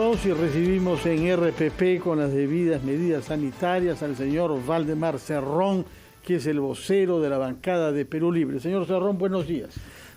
22 y recibimos en RPP con las debidas medidas sanitarias al señor Valdemar Cerrón, que es el vocero de la bancada de Perú Libre. Señor Cerrón, buenos días.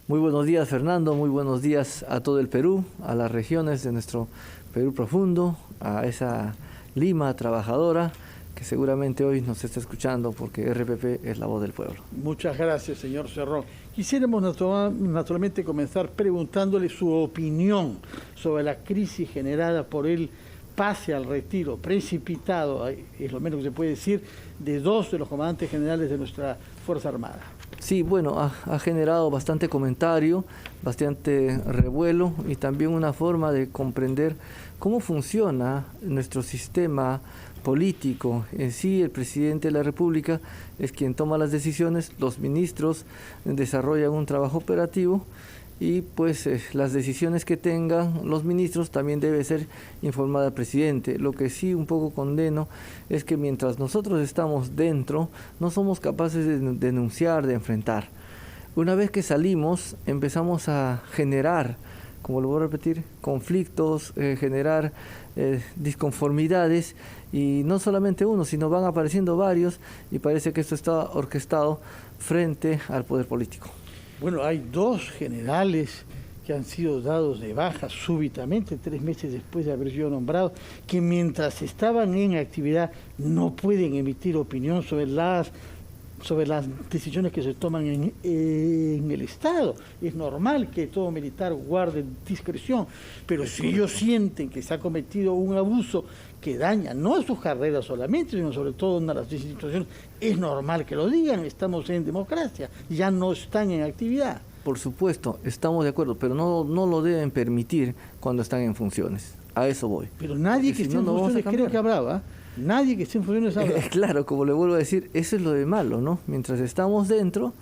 Muy buenos días, Fernando, muy buenos días a todo el Perú, a las regiones de nuestro Perú profundo, a esa Lima trabajadora que seguramente hoy nos está escuchando porque RPP es la voz del pueblo. Muchas gracias, señor Cerrón. Quisiéramos naturalmente comenzar preguntándole su opinión sobre la crisis generada por el pase al retiro precipitado, es lo menos que se puede decir, de dos de los comandantes generales de nuestra Fuerza Armada. Sí, bueno, ha generado bastante comentario, bastante revuelo y también una forma de comprender cómo funciona nuestro sistema político. En sí, el presidente de la República es quien toma las decisiones, los ministros desarrollan un trabajo operativo y pues las decisiones que tengan los ministros también debe ser informada al presidente. Lo que sí un poco condeno es que mientras nosotros estamos dentro no somos capaces de denunciar, de enfrentar. Una vez que salimos empezamos a generar, como lo voy a repetir, conflictos, generar disconformidades, y no solamente uno, sino van apareciendo varios, y parece que esto está orquestado frente al poder político. Bueno, hay dos generales que han sido dados de baja súbitamente, 3 meses después de haber sido nombrados, que mientras estaban en actividad no pueden emitir opinión sobre las decisiones que se toman en el Estado. Es normal que todo militar guarde discreción, pero si ellos sienten que se ha cometido un abuso que daña no a sus carreras solamente, sino sobre todo a las instituciones, es normal que lo digan. Estamos en democracia, ya no están en actividad. Por supuesto, estamos de acuerdo, pero no lo deben permitir cuando están en funciones. A eso voy. Pero nadie que esté en funciones creo que hablaba. Nadie que esté en funciones habla. Claro, como le vuelvo a decir, eso es lo de malo, ¿no? Mientras estamos dentro,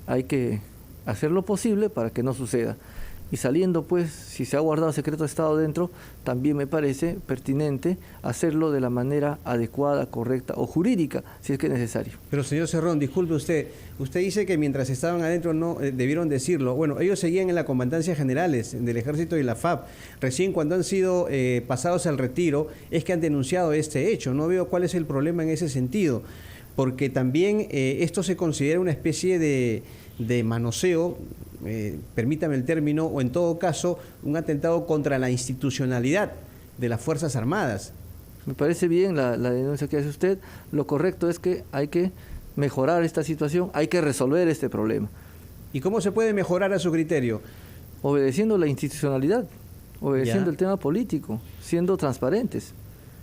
hay que hacer lo posible para que no suceda. Y saliendo, pues, si se ha guardado secreto de Estado dentro, también me parece pertinente hacerlo de la manera adecuada, correcta o jurídica, si es que es necesario. Pero, señor Cerrón, disculpe usted dice que mientras estaban adentro no debieron decirlo. Bueno, ellos seguían en la comandancia generales del Ejército y la FAP. Recién cuando han sido pasados al retiro es que han denunciado este hecho. No veo cuál es el problema en ese sentido, porque también esto se considera una especie de manoseo, permítame el término, o en todo caso un atentado contra la institucionalidad de las Fuerzas Armadas. Me parece bien la denuncia que hace usted. Lo correcto es que hay que mejorar esta situación, hay que resolver este problema. ¿Y cómo se puede mejorar a su criterio? Obedeciendo la institucionalidad, obedeciendo el tema político, siendo transparentes.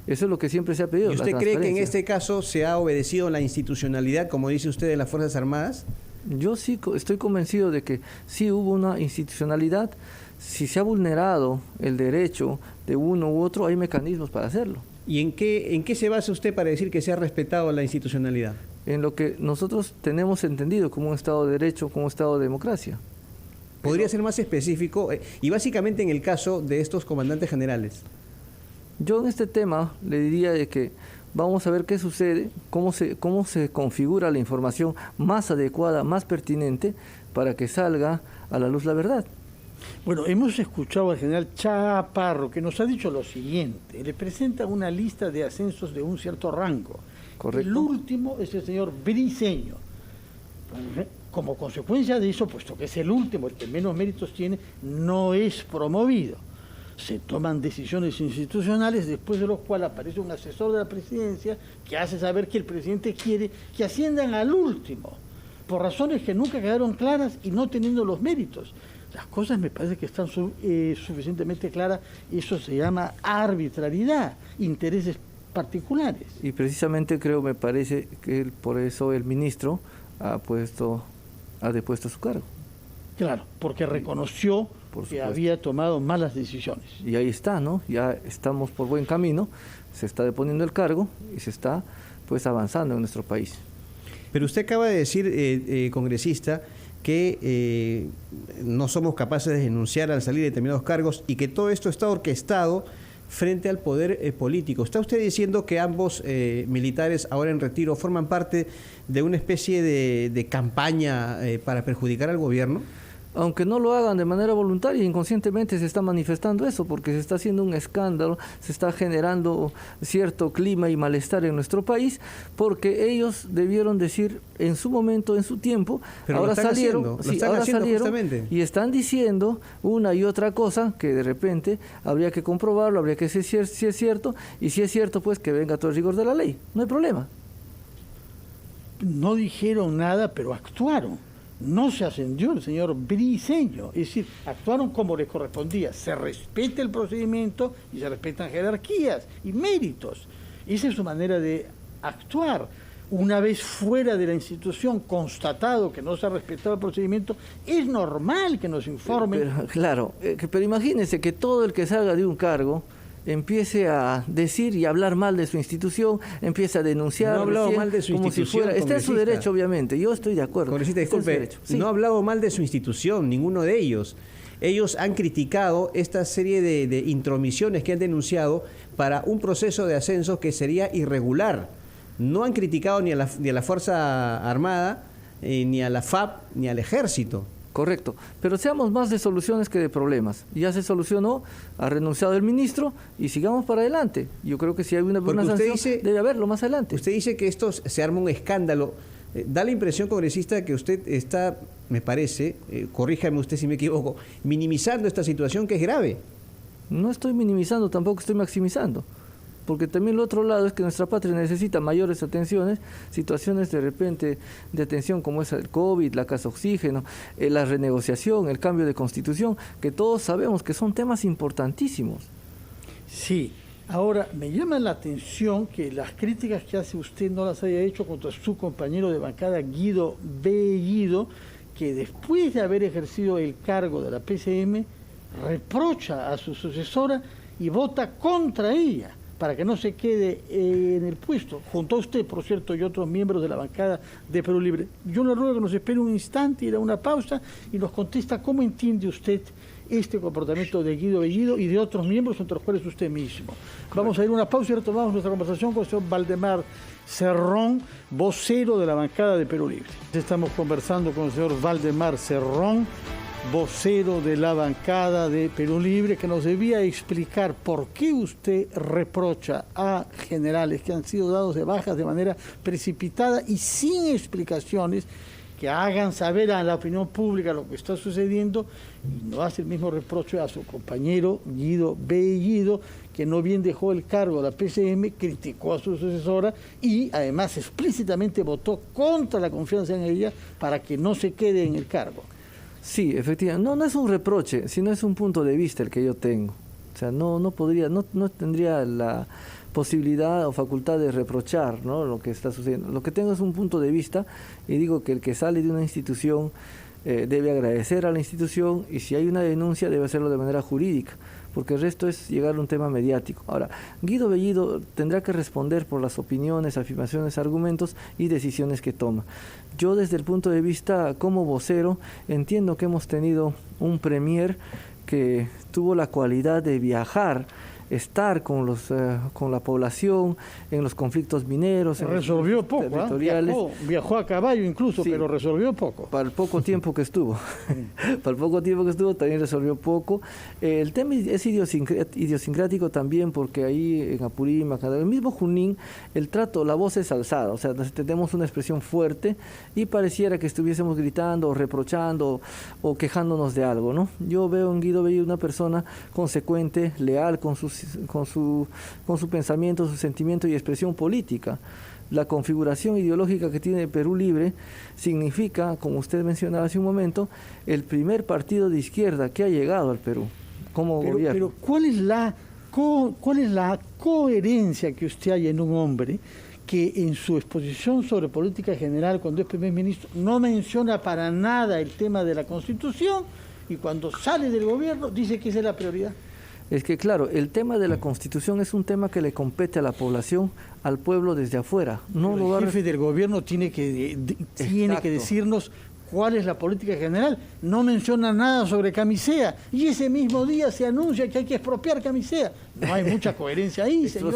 Eso es lo que siempre se ha pedido. ¿Y usted cree que en este caso se ha obedecido la institucionalidad, como dice usted, de las Fuerzas Armadas? Yo sí estoy convencido de que sí hubo una institucionalidad. Si se ha vulnerado el derecho de uno u otro, hay mecanismos para hacerlo. ¿Y en qué se basa usted para decir que se ha respetado la institucionalidad? En lo que nosotros tenemos entendido como un Estado de Derecho, como un Estado de democracia. ¿Podría ser más específico? Y básicamente en el caso de estos comandantes generales. Yo en este tema le diría de que vamos a ver qué sucede, cómo se configura la información más adecuada, más pertinente, para que salga a la luz la verdad. Bueno, hemos escuchado al general Chaparro, que nos ha dicho lo siguiente. Le presenta una lista de ascensos de un cierto rango. Correcto. El último es el señor Briceño. Como consecuencia de eso, puesto que es el último, el que menos méritos tiene, no es promovido. Se toman decisiones institucionales, después de lo cual aparece un asesor de la presidencia que hace saber que el presidente quiere que asciendan al último, por razones que nunca quedaron claras y no teniendo los méritos. Las cosas me parece que están suficientemente claras, y eso se llama arbitrariedad, intereses particulares. Y precisamente me parece que por eso el ministro ha depuesto su cargo. Claro, porque reconoció que había tomado malas decisiones. Y ahí está, ¿no? Ya estamos por buen camino, se está deponiendo el cargo y se está pues avanzando en nuestro país. Pero usted acaba de decir, congresista, que no somos capaces de denunciar al salir de determinados cargos y que todo esto está orquestado frente al poder político. ¿Está usted diciendo que ambos militares ahora en retiro forman parte de una especie de campaña para perjudicar al gobierno? aunque no lo hagan de manera voluntaria, inconscientemente se está manifestando eso, porque se está haciendo un escándalo, se está generando cierto clima y malestar en nuestro país, porque ellos debieron decir en su momento, en su tiempo, pero ahora salieron justamente, y están diciendo una y otra cosa que de repente habría que comprobarlo, habría que decir si es cierto, y si es cierto, pues que venga todo el rigor de la ley, no hay problema. No dijeron nada, pero actuaron. No se ascendió el señor Briceño, es decir, actuaron como les correspondía. Se respeta el procedimiento y se respetan jerarquías y méritos. Esa es su manera de actuar. Una vez fuera de la institución, constatado que no se ha respetado el procedimiento, es normal que nos informen. Pero imagínense que todo el que salga de un cargo empiece a decir y hablar mal de su institución, empiece a denunciar. No ha hablado mal de su institución. Está en su derecho, obviamente. Yo estoy de acuerdo. Congresista, disculpe, no ha hablado mal de su institución, ninguno de ellos. Ellos han criticado esta serie de intromisiones que han denunciado para un proceso de ascenso que sería irregular. No han criticado ni a la Fuerza Armada, ni a la FAP, ni al Ejército. Correcto, pero seamos más de soluciones que de problemas. Ya se solucionó, ha renunciado el ministro y sigamos para adelante. Yo creo que si hay una sanción, debe haberlo más adelante. Usted dice que esto se arma un escándalo. Da la impresión, congresista, que usted está, me parece, corríjame usted si me equivoco, minimizando esta situación que es grave. No estoy minimizando, tampoco estoy maximizando. Porque también lo otro lado es que nuestra patria necesita mayores atenciones, situaciones de repente de atención como es el COVID, la casa oxígeno, la renegociación, el cambio de constitución, que todos sabemos que son temas importantísimos. Sí, ahora me llama la atención que las críticas que hace usted no las haya hecho contra su compañero de bancada Guido Bellido, que después de haber ejercido el cargo de la PCM, reprocha a su sucesora y vota contra ella, para que no se quede en el puesto, junto a usted, por cierto, y otros miembros de la bancada de Perú Libre. Yo le ruego que nos espere un instante, ir a una pausa y nos contesta cómo entiende usted este comportamiento de Guido Bellido y de otros miembros, entre los cuales usted mismo. Vamos a ir a una pausa y retomamos nuestra conversación con el señor Valdemar Cerrón, vocero de la bancada de Perú Libre. Estamos conversando con el señor Valdemar Cerrón, vocero de la bancada de Perú Libre, que nos debía explicar por qué usted reprocha a generales que han sido dados de bajas de manera precipitada y sin explicaciones que hagan saber a la opinión pública lo que está sucediendo, y no hace el mismo reproche a su compañero Guido Bellido, que no bien dejó el cargo de la PCM, criticó a su sucesora y además explícitamente votó contra la confianza en ella para que no se quede en el cargo. Sí, efectivamente. No es un reproche, sino es un punto de vista el que yo tengo. O sea, no tendría la posibilidad o facultad de reprochar, ¿no?, lo que está sucediendo. Lo que tengo es un punto de vista y digo que el que sale de una institución debe agradecer a la institución, y si hay una denuncia debe hacerlo de manera jurídica, porque el resto es llegar a un tema mediático. Ahora, Guido Bellido tendrá que responder por las opiniones, afirmaciones, argumentos y decisiones que toma. Yo, desde el punto de vista como vocero, entiendo que hemos tenido un premier que tuvo la cualidad de viajar, estar con la población en los conflictos mineros, resolvió poco, territoriales. Viajó a caballo incluso, sí, pero resolvió poco. Para el poco tiempo que estuvo. Para el poco tiempo que estuvo también resolvió poco. El tema es idiosincrático también, porque ahí en Apurímac, el mismo Junín, el trato, la voz es alzada, o sea, tenemos una expresión fuerte y pareciera que estuviésemos gritando o reprochando o quejándonos de algo, ¿no? Yo veo en Guido Bellido una persona consecuente, leal con su pensamiento, su sentimiento y expresión política. La configuración ideológica que tiene Perú Libre significa, como usted mencionaba hace un momento, el primer partido de izquierda que ha llegado al Perú como gobierno. Pero ¿cuál es la coherencia que usted hay en un hombre que en su exposición sobre política general, cuando es primer ministro, no menciona para nada el tema de la Constitución, y cuando sale del gobierno dice que esa es la prioridad? Es que, claro, el tema de la Constitución es un tema que le compete a la población, al pueblo desde afuera. No, el jefe del gobierno tiene que decirnos ¿Cuál es la política general? No menciona nada sobre Camisea. Y ese mismo día se anuncia que hay que expropiar Camisea. No hay mucha coherencia ahí, señor.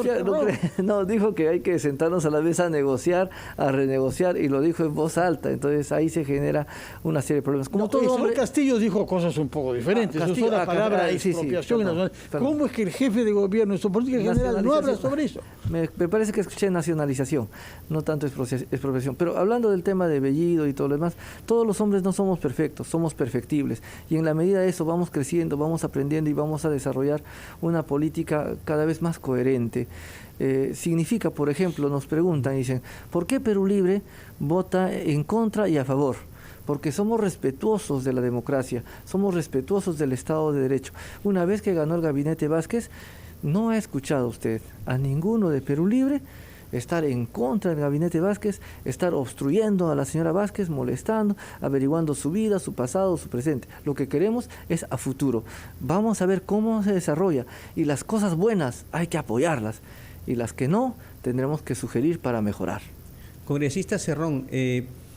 No, dijo que hay que sentarnos a la mesa a negociar, a renegociar, y lo dijo en voz alta. Entonces ahí se genera una serie de problemas. Como todo hombre... Castillo dijo cosas un poco diferentes. Castillo, usó la palabra expropiación. ¿Cómo es que el jefe de gobierno en su política general no habla sobre eso? Me parece que escuché nacionalización, no tanto expropiación. Pero hablando del tema de Bellido y todo lo demás, todos los hombres no somos perfectos, somos perfectibles. Y en la medida de eso vamos creciendo, vamos aprendiendo y vamos a desarrollar una política cada vez más coherente. Significa, por ejemplo, nos preguntan y dicen, ¿por qué Perú Libre vota en contra y a favor? Porque somos respetuosos de la democracia, somos respetuosos del Estado de Derecho. Una vez que ganó el gabinete Vázquez, no ha escuchado usted a ninguno de Perú Libre estar en contra del gabinete Vázquez, estar obstruyendo a la señora Vázquez, molestando, averiguando su vida, su pasado, su presente. Lo que queremos es a futuro. Vamos a ver cómo se desarrolla, y las cosas buenas hay que apoyarlas, y las que no, tendremos que sugerir para mejorar. Congresista Cerrón,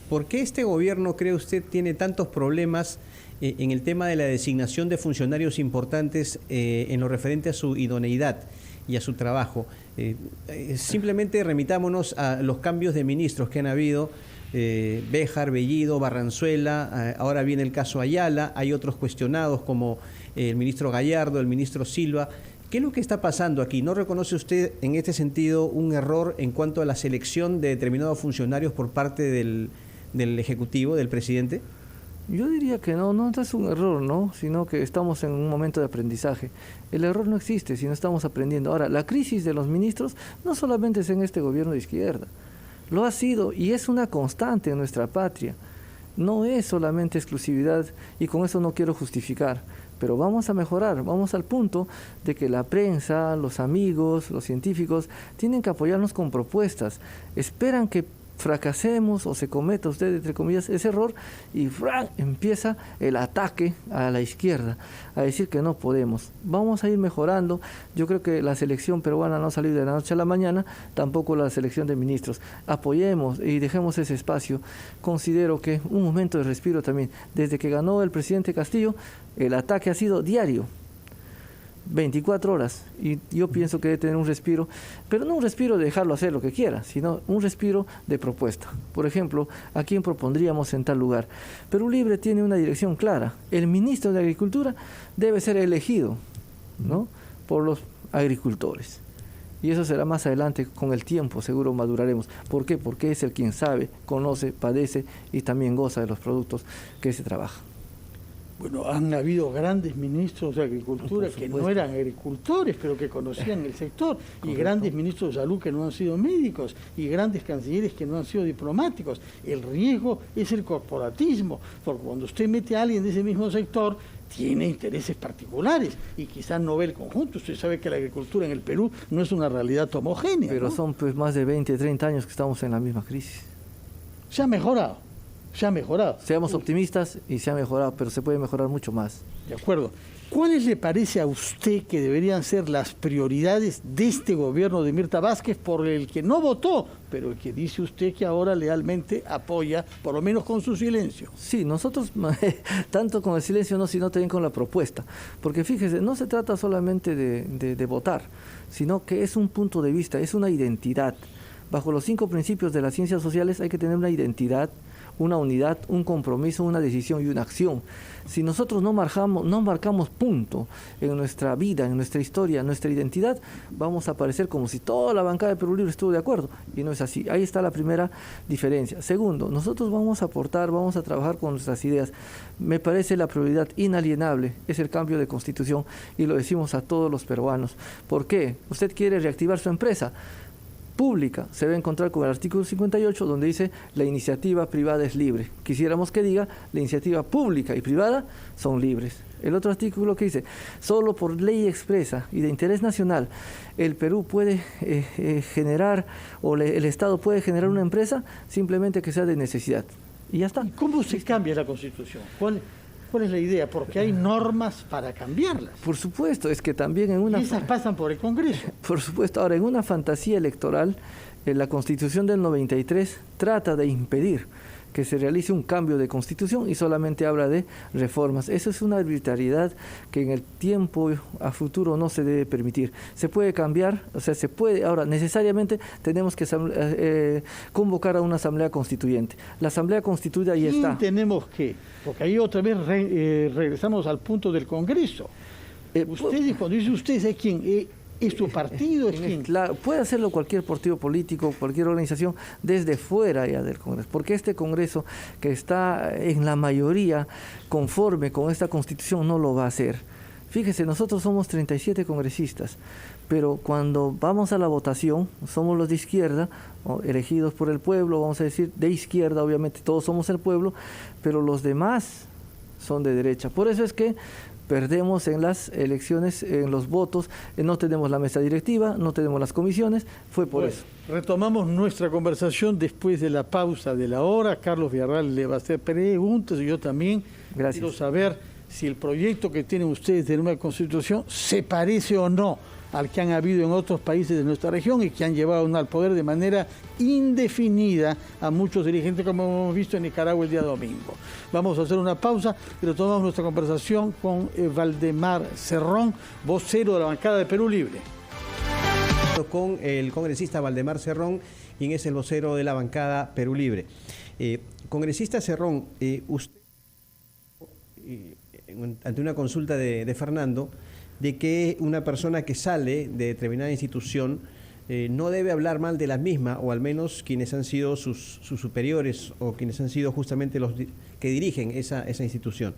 ¿por qué este gobierno, cree usted, tiene tantos problemas en el tema de la designación de funcionarios importantes en lo referente a su idoneidad y a su trabajo? Simplemente remitámonos a los cambios de ministros que han habido, Béjar, Bellido, Barranzuela, ahora viene el caso Ayala, hay otros cuestionados como el ministro Gallardo, el ministro Silva. ¿Qué es lo que está pasando aquí? ¿No reconoce usted en este sentido un error en cuanto a la selección de determinados funcionarios por parte del Ejecutivo, del presidente? Yo diría que no es un error, ¿no? Sino que estamos en un momento de aprendizaje. El error no existe si no estamos aprendiendo. Ahora, la crisis de los ministros no solamente es en este gobierno de izquierda, lo ha sido y es una constante en nuestra patria. No es solamente exclusividad, y con eso no quiero justificar, pero vamos a mejorar, vamos al punto de que la prensa, los amigos, los científicos tienen que apoyarnos con propuestas. Esperan que fracasemos o se cometa usted, entre comillas, ese error, y ¡fran!, empieza el ataque a la izquierda, a decir que no podemos. Vamos a ir mejorando. Yo creo que la selección peruana no ha salido de la noche a la mañana, tampoco la selección de ministros. Apoyemos y dejemos ese espacio. Considero que un momento de respiro también. Desde que ganó el presidente Castillo, el ataque ha sido diario, 24 horas, y yo pienso que debe tener un respiro, pero no un respiro de dejarlo hacer lo que quiera, sino un respiro de propuesta. Por ejemplo, ¿a quién propondríamos en tal lugar? Perú Libre tiene una dirección clara. El ministro de Agricultura debe ser elegido, ¿no?, por los agricultores. Y eso será más adelante, con el tiempo seguro maduraremos. ¿Por qué? Porque es el quien sabe, conoce, padece y también goza de los productos que se trabajan. Bueno, han habido grandes ministros de Agricultura que no eran agricultores, pero que conocían el sector, y grandes ministros de Salud que no han sido médicos, y grandes cancilleres que no han sido diplomáticos. El riesgo es el corporatismo, porque cuando usted mete a alguien de ese mismo sector, tiene intereses particulares y quizás no ve el conjunto. Usted sabe que la agricultura en el Perú no es una realidad homogénea. Pero ¿no? Son pues más de 20, 30 años que estamos en la misma crisis. Se ha mejorado. Se ha mejorado. Seamos optimistas, y se ha mejorado, pero se puede mejorar mucho más. De acuerdo. ¿Cuáles le parece a usted que deberían ser las prioridades de este gobierno de Mirta Vázquez, por el que no votó, pero el que dice usted que ahora lealmente apoya, por lo menos con su silencio? Sí, nosotros, tanto con el silencio no, sino también con la propuesta. Porque fíjese, no se trata solamente de votar, sino que es un punto de vista, es una identidad. Bajo los 5 principios de las ciencias sociales hay que tener una identidad, una unidad, un compromiso, una decisión y una acción. Si nosotros no marcamos punto en nuestra vida, en nuestra historia, en nuestra identidad, vamos a parecer como si toda la bancada de Perú Libre estuvo de acuerdo, y no es así. Ahí está la primera diferencia. Segundo, nosotros vamos a aportar, vamos a trabajar con nuestras ideas. Me parece la prioridad inalienable es el cambio de constitución, y lo decimos a todos los peruanos. ¿Por qué? ¿Usted quiere reactivar su empresa pública? Se va a encontrar con el artículo 58, donde dice la iniciativa privada es libre. Quisiéramos que diga la iniciativa pública y privada son libres. El otro artículo que dice, solo por ley expresa y de interés nacional el Perú puede generar, o el Estado puede generar una empresa, simplemente que sea de necesidad. Y ya está. ¿Cómo se cambia la Constitución? ¿Cuál es la idea? Porque hay normas para cambiarlas. Por supuesto, es que también en una... Y esas pasan por el Congreso. Por supuesto. Ahora, en una fantasía electoral, la Constitución del 93 trata de impedir que se realice un cambio de constitución y solamente habla de reformas. Eso es una arbitrariedad que en el tiempo a futuro no se debe permitir. Se puede cambiar, o sea, se puede, ahora necesariamente tenemos que convocar a una asamblea constituyente. La asamblea constituida ahí está. Tenemos que, porque ahí otra vez regresamos al punto del Congreso. Ustedes, cuando dice ustedes, ¿es quién? ¿Es su partido? ¿Es quién? Puede hacerlo cualquier partido político, cualquier organización desde fuera ya del Congreso, porque este Congreso que está en la mayoría conforme con esta Constitución no lo va a hacer. Fíjese, nosotros somos 37 congresistas, pero cuando vamos a la votación, somos los de izquierda, elegidos por el pueblo, vamos a decir, de izquierda, obviamente todos somos el pueblo, pero los demás son de derecha. Por eso es que perdemos en las elecciones, en los votos, no tenemos la mesa directiva, no tenemos las comisiones, fue por eso. Retomamos nuestra conversación después de la pausa de la hora. Carlos Villarreal le va a hacer preguntas y yo también. Gracias. Quiero saber si el proyecto que tienen ustedes de nueva constitución se parece o no al que han habido en otros países de nuestra región y que han llevado al poder de manera indefinida a muchos dirigentes, como hemos visto en Nicaragua el día domingo. Vamos a hacer una pausa y retomamos nuestra conversación con Valdemar Cerrón, vocero de la bancada de Perú Libre. Con el congresista Valdemar Cerrón, quien es el vocero de la bancada Perú Libre. Congresista Cerrón, usted, ante una consulta de Fernando, de que una persona que sale de determinada institución no debe hablar mal de la misma, o al menos quienes han sido sus superiores o quienes han sido justamente los que dirigen esa institución.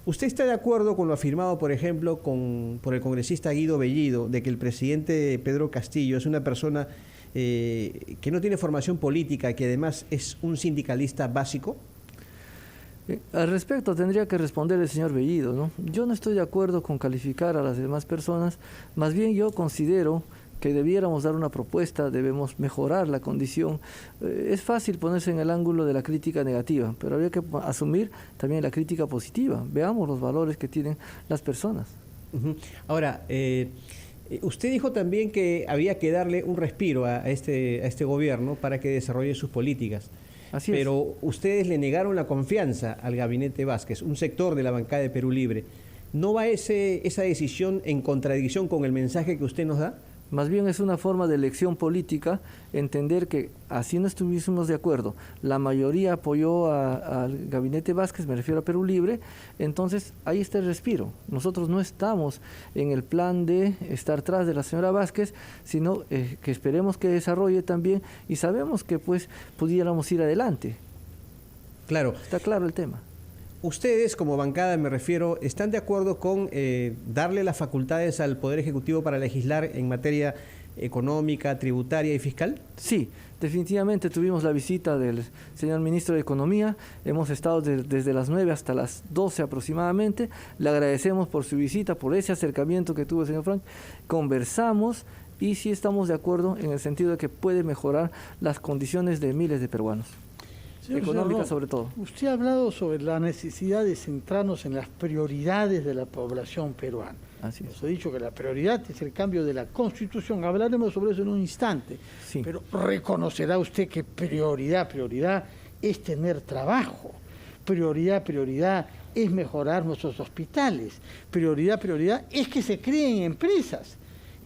¿Usted está de acuerdo con lo afirmado, por ejemplo, por el congresista Guido Bellido, de que el presidente Pedro Castillo es una persona que no tiene formación política, que además es un sindicalista básico? Al respecto tendría que responder el señor Bellido, ¿no? Yo no estoy de acuerdo con calificar a las demás personas, más bien yo considero que debiéramos dar una propuesta, debemos mejorar la condición. Es fácil ponerse en el ángulo de la crítica negativa, pero habría que asumir también la crítica positiva. Veamos los valores que tienen las personas. Ahora, usted dijo también que había que darle un respiro a este gobierno para que desarrolle sus políticas. Así es. Pero ustedes le negaron la confianza al gabinete Vázquez, un sector de la bancada de Perú Libre. ¿No va esa decisión en contradicción con el mensaje que usted nos da? Más bien es una forma de elección política, entender que así no estuviésemos de acuerdo. La mayoría apoyó al gabinete Vázquez, me refiero a Perú Libre, entonces ahí está el respiro. Nosotros no estamos en el plan de estar tras de la señora Vázquez, sino que esperemos que desarrolle también y sabemos que pues pudiéramos ir adelante. Claro. Está claro el tema. Ustedes, como bancada, me refiero, ¿están de acuerdo con darle las facultades al Poder Ejecutivo para legislar en materia económica, tributaria y fiscal? Sí, definitivamente tuvimos la visita del señor ministro de Economía, hemos estado desde las 9 hasta las 12 aproximadamente, le agradecemos por su visita, por ese acercamiento que tuvo el señor Frank, conversamos y sí estamos de acuerdo en el sentido de que puede mejorar las condiciones de miles de peruanos. Económica sobre todo. Usted ha hablado sobre la necesidad de centrarnos en las prioridades de la población peruana. Así es. Nos ha dicho que la prioridad es el cambio de la Constitución. Hablaremos sobre eso en un instante. Sí. Pero reconocerá usted que prioridad es tener trabajo. Prioridad es mejorar nuestros hospitales. Prioridad es que se creen empresas.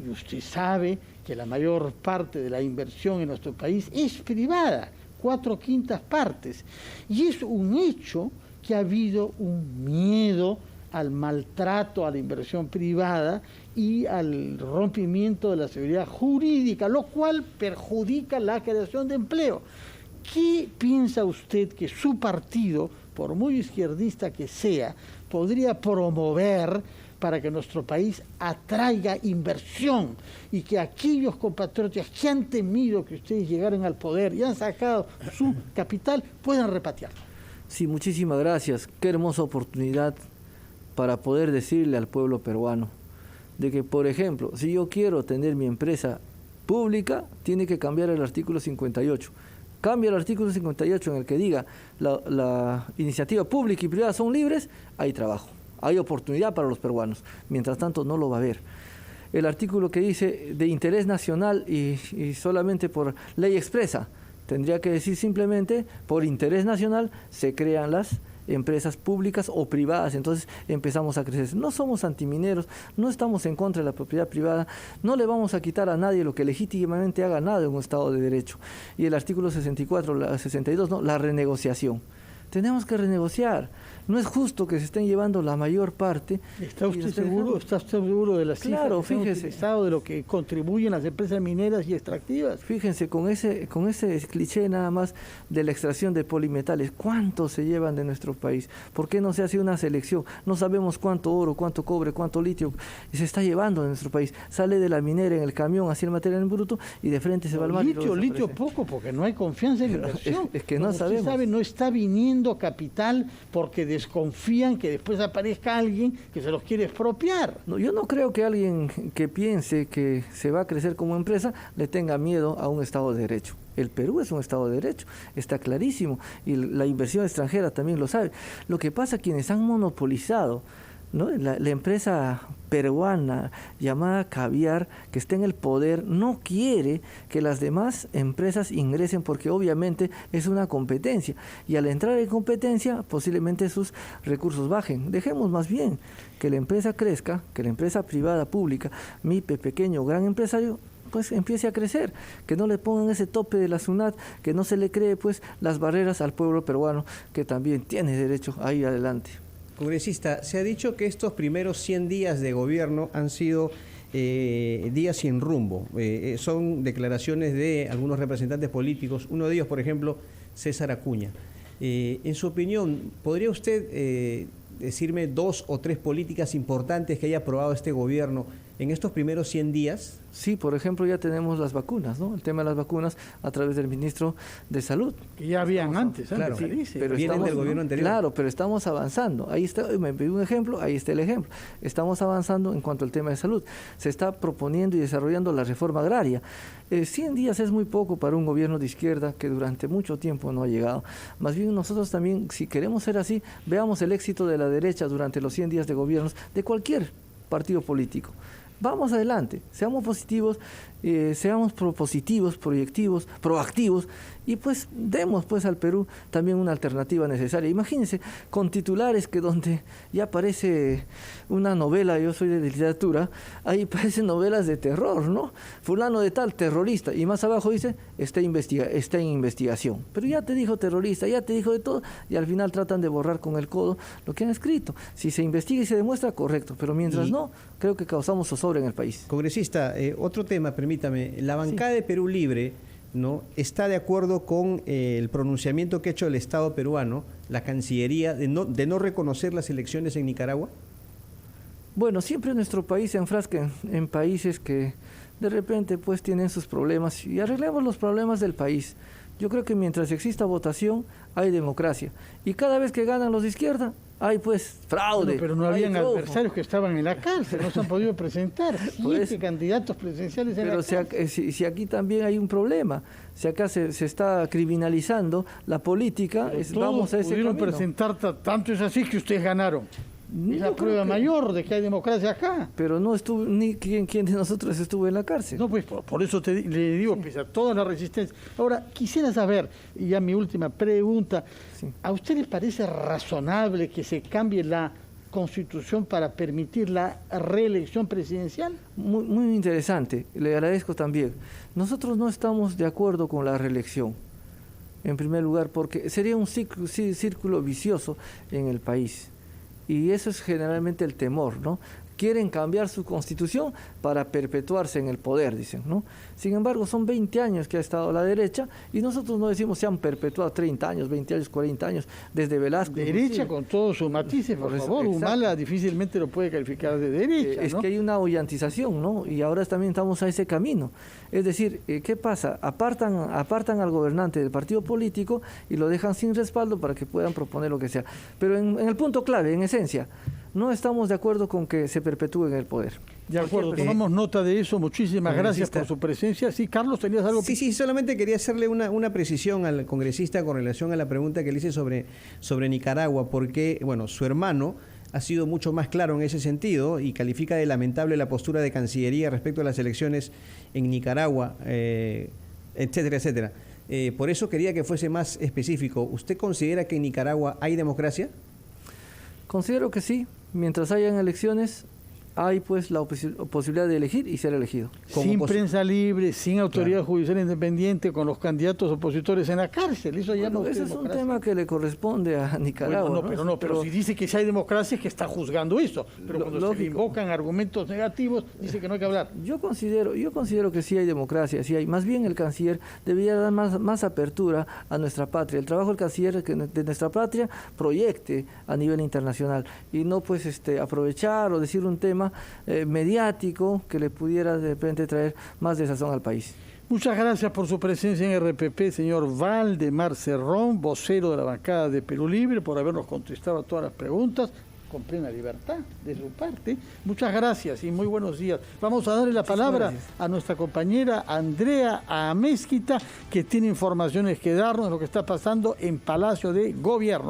Y usted sabe que la mayor parte de la inversión en nuestro país es privada. 4/5 partes. Y es un hecho que ha habido un miedo al maltrato a la inversión privada y al rompimiento de la seguridad jurídica, lo cual perjudica la creación de empleo. ¿Qué piensa usted que su partido, por muy izquierdista que sea, podría promover para que nuestro país atraiga inversión y que aquellos compatriotas que han temido que ustedes llegaran al poder y han sacado su capital puedan repatriarlo? Sí, muchísimas gracias. Qué hermosa oportunidad para poder decirle al pueblo peruano de que, por ejemplo, si yo quiero tener mi empresa pública, tiene que cambiar el artículo 58. Cambia el artículo 58 en el que diga la iniciativa pública y privada son libres, hay trabajo. Hay oportunidad para los peruanos, mientras tanto no lo va a haber. El artículo que dice de interés nacional y solamente por ley expresa, Tendría que decir simplemente, por interés nacional, se crean las empresas públicas o privadas, entonces empezamos a crecer. No somos antimineros, no estamos en contra de la propiedad privada, no le vamos a quitar a nadie lo que legítimamente ha ganado en un Estado de Derecho. Y el artículo 64, 62, ¿no? La renegociación. Tenemos que renegociar. No es justo que se estén llevando la mayor parte. ¿Está usted seguro de las cifras claro, que se han fíjese, utilizado, de lo que contribuyen las empresas mineras y extractivas? Fíjense, con ese cliché nada más de la extracción de polimetales, ¿cuánto se llevan de nuestro país? ¿Por qué no se hace una selección? No sabemos cuánto oro, cuánto cobre, cuánto litio se está llevando de nuestro país. Sale de la minera en el camión, así el material en bruto, y de frente se va al mar. Litio poco, porque no hay confianza en la inversión. Es que no sabemos. Usted sabe, no está viniendo capital porque desconfían que después aparezca alguien que se los quiere expropiar. No, yo no creo que alguien que piense que se va a crecer como empresa le tenga miedo a un Estado de Derecho. El Perú es un Estado de Derecho, está clarísimo, y la inversión extranjera también lo sabe. Lo que pasa, quienes han monopolizado, ¿no? La empresa peruana llamada Caviar, que está en el poder, no quiere que las demás empresas ingresen porque obviamente es una competencia, y al entrar en competencia posiblemente sus recursos bajen. Dejemos más bien que la empresa crezca, que la empresa privada, pública, MIPE, pequeño, gran empresario, pues empiece a crecer, que no le pongan ese tope de la SUNAT, que no se le cree pues las barreras al pueblo peruano, que también tiene derecho a ir adelante. Congresista, se ha dicho que estos primeros 100 días de gobierno han sido días sin rumbo. Son declaraciones de algunos representantes políticos, uno de ellos, por ejemplo, César Acuña. En su opinión, ¿podría usted decirme 2 o 3 políticas importantes que haya aprobado este gobierno en estos primeros 100 días? Sí, por ejemplo, ya tenemos las vacunas, ¿no? El tema de las vacunas a través del ministro de Salud. Que ya habían antes, claro, sí, pero vienen del gobierno anterior. Claro, pero estamos avanzando. Ahí está, me pidió un ejemplo, ahí está el ejemplo. Estamos avanzando en cuanto al tema de salud. Se está proponiendo y desarrollando la reforma agraria. 100 días es muy poco para un gobierno de izquierda que durante mucho tiempo no ha llegado. Más bien nosotros también, si queremos ser así, veamos el éxito de la derecha durante los 100 días de gobiernos de cualquier partido político. Vamos adelante, seamos positivos, seamos propositivos, proyectivos, proactivos, y pues demos pues al Perú también una alternativa necesaria. Imagínense, con titulares que donde ya parece una novela, yo soy de literatura, ahí parecen novelas de terror, ¿no? Fulano de tal, terrorista, y más abajo dice, está en investigación. Pero ya te dijo terrorista, ya te dijo de todo, y al final tratan de borrar con el codo lo que han escrito. Si se investiga y se demuestra, correcto, pero mientras no, creo que causamos zozobra en el país. Congresista, otro tema, permítame, la bancada de Perú Libre, ¿no?, está de acuerdo con el pronunciamiento que ha hecho el Estado peruano, la Cancillería, de no reconocer las elecciones en Nicaragua. Bueno, siempre nuestro país se enfrasca en países que de repente pues tienen sus problemas, y arreglemos los problemas del país. Yo creo que mientras exista votación hay democracia, y cada vez que ganan los de izquierda hay pues fraude. Bueno, pero no habían adversarios que estaban en la cárcel, no se han podido presentar. 7 candidatos presidenciales en la cárcel. Pero si aquí también hay un problema, si acá se está criminalizando la política, vamos a ese pudieron camino. presentar, tanto es así que ustedes ganaron. Es la prueba mayor de que hay democracia acá. Pero no estuvo, ni quién de nosotros estuvo en la cárcel. No, pues por eso le digo, pese a toda la resistencia. Ahora, quisiera saber, y ya mi última pregunta, ¿a usted le parece razonable que se cambie la Constitución para permitir la reelección presidencial? Muy interesante, le agradezco también. Nosotros no estamos de acuerdo con la reelección, en primer lugar, porque sería un círculo vicioso en el país. Y eso es generalmente el temor, ¿no? Quieren cambiar su constitución para perpetuarse en el poder, dicen, ¿no? Sin embargo, son 20 años que ha estado la derecha, y nosotros no decimos se han perpetuado 30 años, 20 años, 40 años, desde Velasco. Derecha con todos sus matices, por favor. Exacto. Humala difícilmente lo puede calificar de derecha, es ¿no? que hay una hollantización, ¿no? Y ahora también estamos a ese camino. Es decir, ¿qué pasa? Apartan al gobernante del partido político y lo dejan sin respaldo para que puedan proponer lo que sea. Pero en el punto clave, en esencia, no estamos de acuerdo con que se perpetúe en el poder. De acuerdo, tomamos nota de eso. Muchísimas gracias por su presencia. Sí, Carlos, ¿tenías algo? Sí, solamente quería hacerle una precisión al congresista con relación a la pregunta que le hice sobre Nicaragua, porque, bueno, su hermano ha sido mucho más claro en ese sentido y califica de lamentable la postura de Cancillería respecto a las elecciones en Nicaragua, etcétera, etcétera. Por eso quería que fuese más específico. ¿Usted considera que en Nicaragua hay democracia? Considero que sí. Mientras hayan elecciones, hay pues la posibilidad de elegir y ser elegido. Sin prensa libre, sin autoridad judicial independiente, con los candidatos opositores en la cárcel. Eso ya no es ese democracia. es un tema que le corresponde a Nicaragua. Bueno, pero si dice que si hay democracia es que está juzgando eso. Pero cuando se le invocan argumentos negativos, dice que no hay que hablar. Yo considero que sí hay democracia, sí hay. Más bien el canciller debería dar más apertura a nuestra patria. El trabajo del canciller de nuestra patria proyecte a nivel internacional y no pues aprovechar o decir un tema mediático que le pudiera de repente traer más desazón al país. Muchas gracias por su presencia en RPP, señor Valdemar Cerrón, vocero de la bancada de Perú Libre, por habernos contestado a todas las preguntas con plena libertad de su parte. Muchas gracias y muy buenos días. Vamos a darle la palabra a nuestra compañera Andrea Amezquita, que tiene informaciones que darnos de lo que está pasando en Palacio de Gobierno.